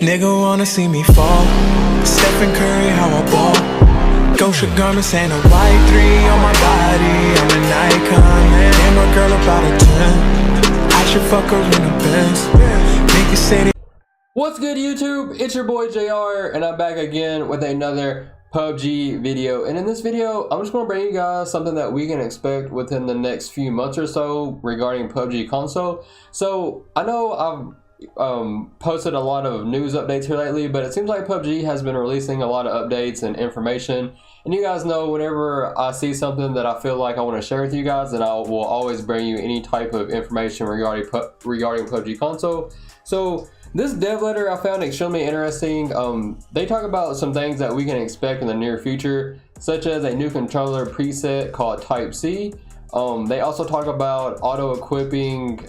Nigga wanna see me fall. Stephen Curry, how I ball. Gosha garments and a white 3 on my body. I'm an icon, man. Damn, my girl about a 10. I should fuck her in the Benz. Niggas say they. What's good, YouTube? It's your boy JR, and I'm back again with another PUBG video. And in this video, I'm just going to bring you guys something that we can expect within the next few months or so regarding PUBG console. So I know I've posted a lot of news updates here lately, but it seems like PUBG has been releasing a lot of updates and information. And you guys know, whenever I see something that I feel like I want to share with you guys, then I will always bring you any type of information regarding PUBG console. So this dev letter I found extremely interesting. They talk about some things that we can expect in the near future, such as a new controller preset called Type C. They also talk about auto-equipping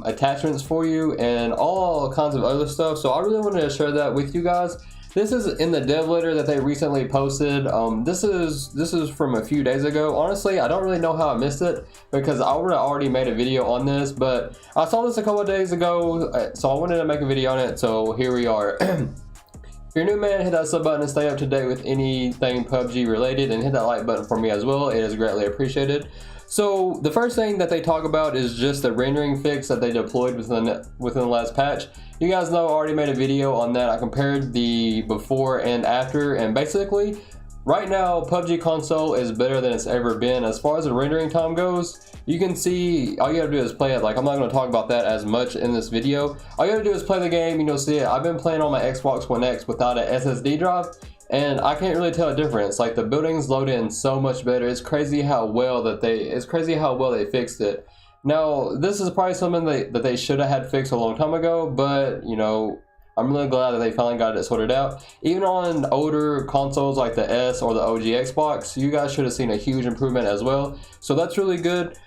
attachments for you and all kinds of other stuff. So I really wanted to share that with you guys. This is in the dev letter that they recently posted. This is from a few days ago. Honestly, I don't really know how I missed it because I would have already made a video on this, but I saw this a couple of days ago, so I wanted to make a video on it. So here we are. If you're new, man, hit that sub button and stay up to date with anything PUBG related, and hit that like button for me as well. It is greatly appreciated. So the first thing that they talk about is just the rendering fix that they deployed within the last patch. You guys know I already made a video on that. I compared the before and after, and basically right now PUBG console is better than it's ever been as far as the rendering time goes. You can see all you have to do is play it. Like, I'm not going to talk about that as much in this video. All you have to do is play the game and you'll see it. I've been playing on my Xbox One X without an SSD drive, and I can't really tell a difference. Like, the buildings load in so much better. It's crazy how well they fixed it. Now, this is probably something that they should have had fixed a long time ago, but you know, I'm really glad that they finally got it sorted out. Even on older consoles like the S or the OG Xbox, you guys should have seen a huge improvement as well. So that's really good.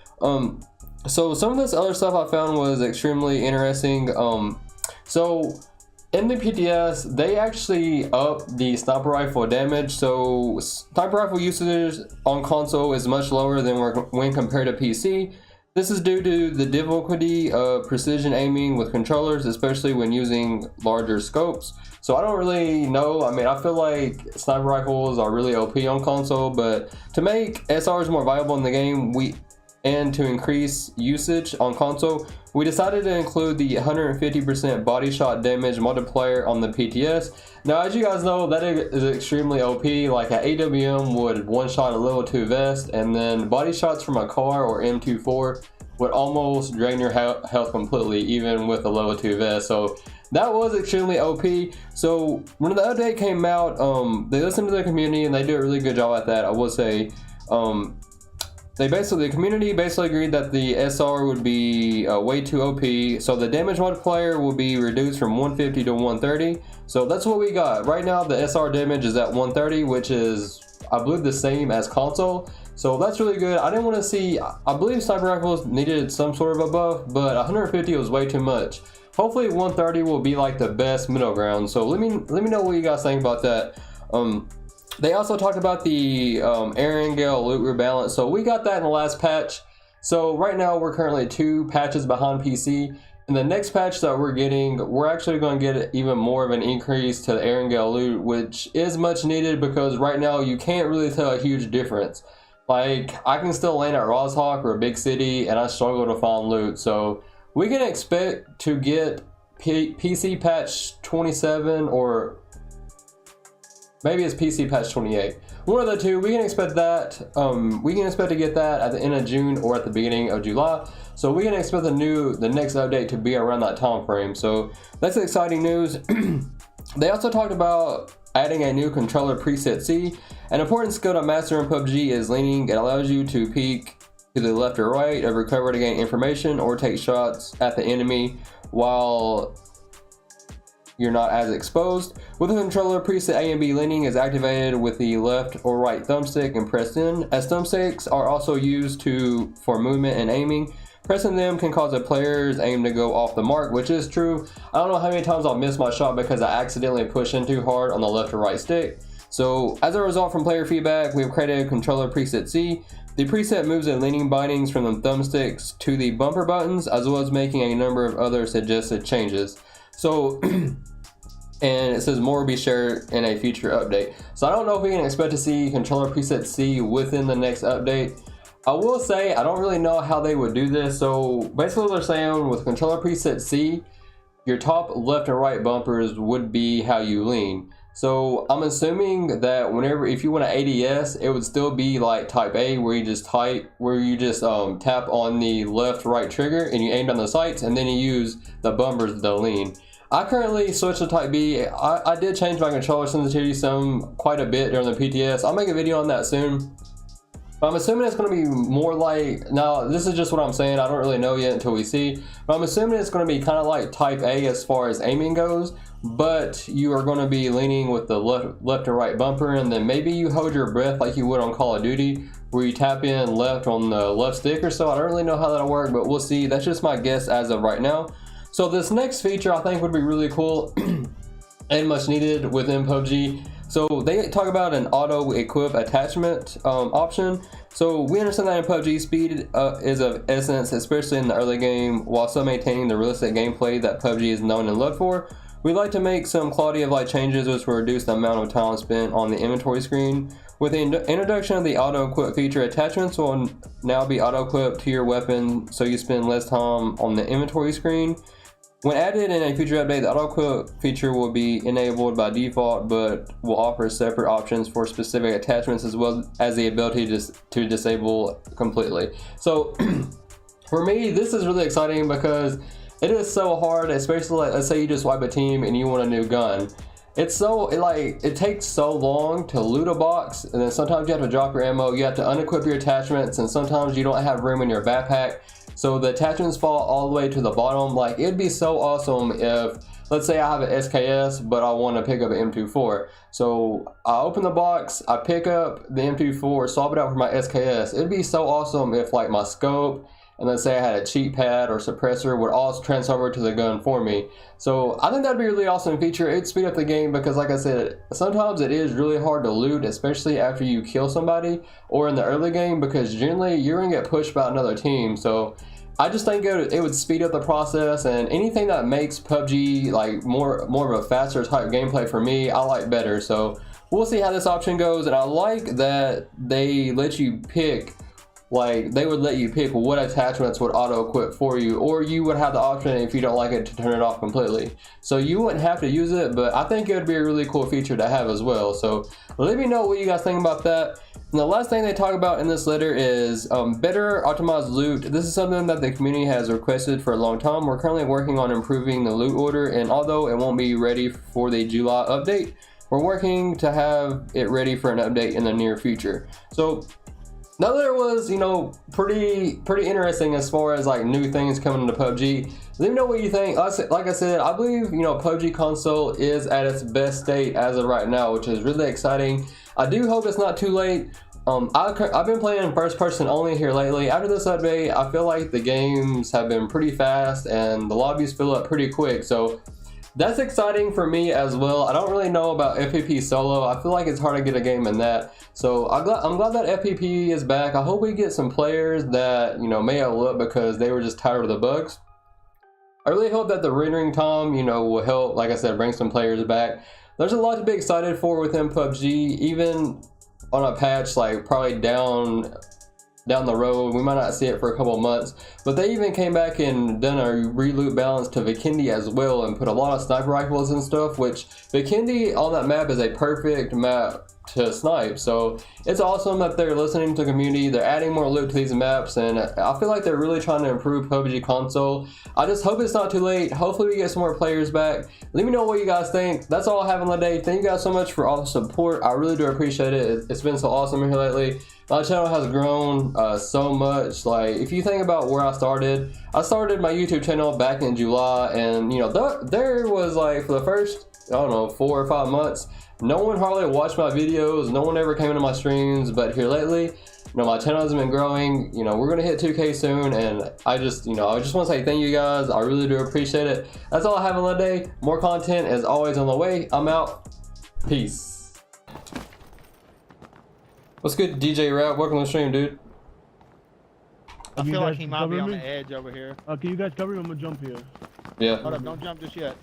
So some of this other stuff I found was extremely interesting. So in the PTS, they actually up the sniper rifle damage. So sniper rifle usage on console is much lower than when compared to PC. This is due to the difficulty of precision aiming with controllers, especially when using larger scopes. So I don't really know. I mean, I feel like sniper rifles are really OP on console, but to make SRs more viable in the game, and to increase usage on console, we decided to include the 150% body shot damage multiplier on the PTS. Now, as you guys know, that is extremely OP. Like, an AWM would one-shot a level 2 vest, and then body shots from a car or M24 would almost drain your health completely, even with a level 2 vest. So that was extremely OP. So when the update came out, they listened to the community and they did a really good job at that, I will say. The community basically agreed that the SR would be way too OP, so the damage multiplier will be reduced from 150 to 130. So that's what we got. Right now the SR damage is at 130, which is, I believe, the same as console. So that's really good. I didn't want to see, I believe sniper rifles needed some sort of a buff, but 150 was way too much. Hopefully 130 will be like the best middle ground. So let me know what you guys think about that. They also talked about the Erangel loot rebalance. So we got that in the last patch. So right now we're currently 2 patches behind PC. In the next patch that we're getting, we're actually going to get even more of an increase to the Erangel loot, which is much needed because right now you can't really tell a huge difference. Like, I can still land at Roshawk or a big city and I struggle to find loot. So we can expect to get PC patch 27, or maybe it's PC patch 28. One of the two. We can expect that. We can expect to get that at the end of June or at the beginning of July. So we can expect the next update to be around that time frame. So that's exciting news. They also talked about adding a new controller preset C. An important skill to master in PUBG is leaning. It allows you to peek to the left or right of recover to gain information or take shots at the enemy while you're not as exposed. With the controller, preset A and B leaning is activated with the left or right thumbstick and pressed in, as thumbsticks are also used for movement and aiming. Pressing them can cause a player's aim to go off the mark, which is true. I don't know how many times I'll miss my shot because I accidentally push in too hard on the left or right stick. So as a result from player feedback, we have created a controller preset C. The preset moves the leaning bindings from the thumbsticks to the bumper buttons, as well as making a number of other suggested changes. So and it says more will be shared in a future update. So I don't know if we can expect to see controller preset C within the next update. I will say I don't really know how they would do this. So basically what they're saying with controller preset C, your top left and right bumpers would be how you lean. So I'm assuming that if you want an ADS, it would still be like type A, where you just tap on the left right trigger and you aim down the sights, and then you use the bumpers to lean. I currently switched to type B. I did change my controller sensitivity quite a bit during the PTS. I'll make a video on that soon. I'm assuming it's going to be more like, now this is just what I'm saying, I don't really know yet until we see, but I'm assuming it's going to be kind of like type A as far as aiming goes, but you are going to be leaning with the left and right bumper, and then maybe you hold your breath like you would on Call of Duty, where you tap in left on the left stick or so. I don't really know how that'll work, but we'll see. That's just my guess as of right now. So this next feature I think would be really cool and much needed within PUBG. So they talk about an auto equip attachment option. So we understand that in PUBG, speed is of essence, especially in the early game, while still maintaining the realistic gameplay that PUBG is known and loved for. We'd like to make some quality of life changes which will reduce the amount of time spent on the inventory screen. With the introduction of the auto equip feature, attachments will now be auto equipped to your weapon, so you spend less time on the inventory screen. When added in a future update, the auto-equip feature will be enabled by default, but will offer separate options for specific attachments, as well as the ability to disable completely. So for me, this is really exciting because it is so hard, especially like, let's say you just wipe a team and you want a new gun. It takes so long to loot a box, and then sometimes you have to drop your ammo, you have to unequip your attachments, and sometimes you don't have room in your backpack. So the attachments fall all the way to the bottom. Like, it'd be so awesome if, let's say I have an SKS, but I want to pick up an M24. So I open the box, I pick up the M24, swap it out for my SKS. It'd be so awesome if like my scope, and let's say I had a cheat pad or suppressor, would all transfer over to the gun for me. So I think that'd be a really awesome feature. It'd speed up the game because, like I said, sometimes it is really hard to loot, especially after you kill somebody or in the early game, because generally you're gonna get pushed by another team. So I just think it would speed up the process, and anything that makes PUBG like more of a faster type gameplay for me, I like better. So we'll see how this option goes, and I like that they let you pick. Like, they would let you pick what attachments would auto-equip for you, or you would have the option, if you don't like it, to turn it off completely. So you wouldn't have to use it, but I think it would be a really cool feature to have as well. So let me know what you guys think about that. And the last thing they talk about in this letter is better optimized loot. This is something that the community has requested for a long time. We're currently working on improving the loot order, and although it won't be ready for the July update, we're working to have it ready for an update in the near future. So now that it was, pretty interesting as far as like new things coming into PUBG. Let me know what you think. Like I said, I believe PUBG console is at its best state as of right now, which is really exciting. I do hope it's not too late. I've been playing first person only here lately. After this update, I feel like the games have been pretty fast and the lobbies fill up pretty quick. So that's exciting for me as well. I don't really know about FPP solo. I feel like it's hard to get a game in that. So I'm glad that FPP is back. I hope we get some players that may have looked because they were just tired of the bugs. I really hope that the rendering time will help, like I said, bring some players back. There's a lot to be excited for within PUBG, even on a patch like probably down the road. We might not see it for a couple of months, but they even came back and done a reloot balance to Vikendi as well, and put a lot of sniper rifles and stuff, which Vikendi on that map is a perfect map to snipe. So it's awesome that they're listening to the community. They're adding more loot to these maps, and I feel like they're really trying to improve PUBG console. I just hope it's not too late. Hopefully we get some more players back. Let me know what you guys think. That's all I have on the day. Thank you guys so much for all the support. I really do appreciate it. It's been so awesome here lately. My channel has grown so much. Like, if you think about where I started my YouTube channel back in July, and there was like, for the first, I don't know, 4 or 5 months, no one hardly watched my videos, no one ever came into my streams. But here lately, my channel has been growing. We're gonna hit 2K soon, and I just want to say thank you guys. I really do appreciate it. That's all I have on the day. More content is always on the way. I'm out. Peace. What's good, DJ Rap? Welcome to the stream, dude. I feel like he might be on the edge over here. Can you guys cover me? I'm gonna jump here. Yeah. Hold up, don't jump just yet.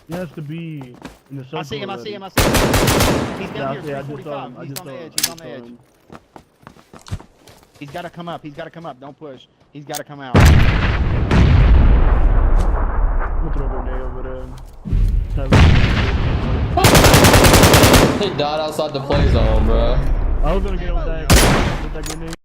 He has to be in the circle. I see him. already. He's down here. Yeah, I just saw 345. him. He's on the edge. He's on the edge. He's got to come up. Don't push. He's got to come out. I'm gonna throw a grenade over there. He died outside the play zone, bro. I was gonna get with that grenade.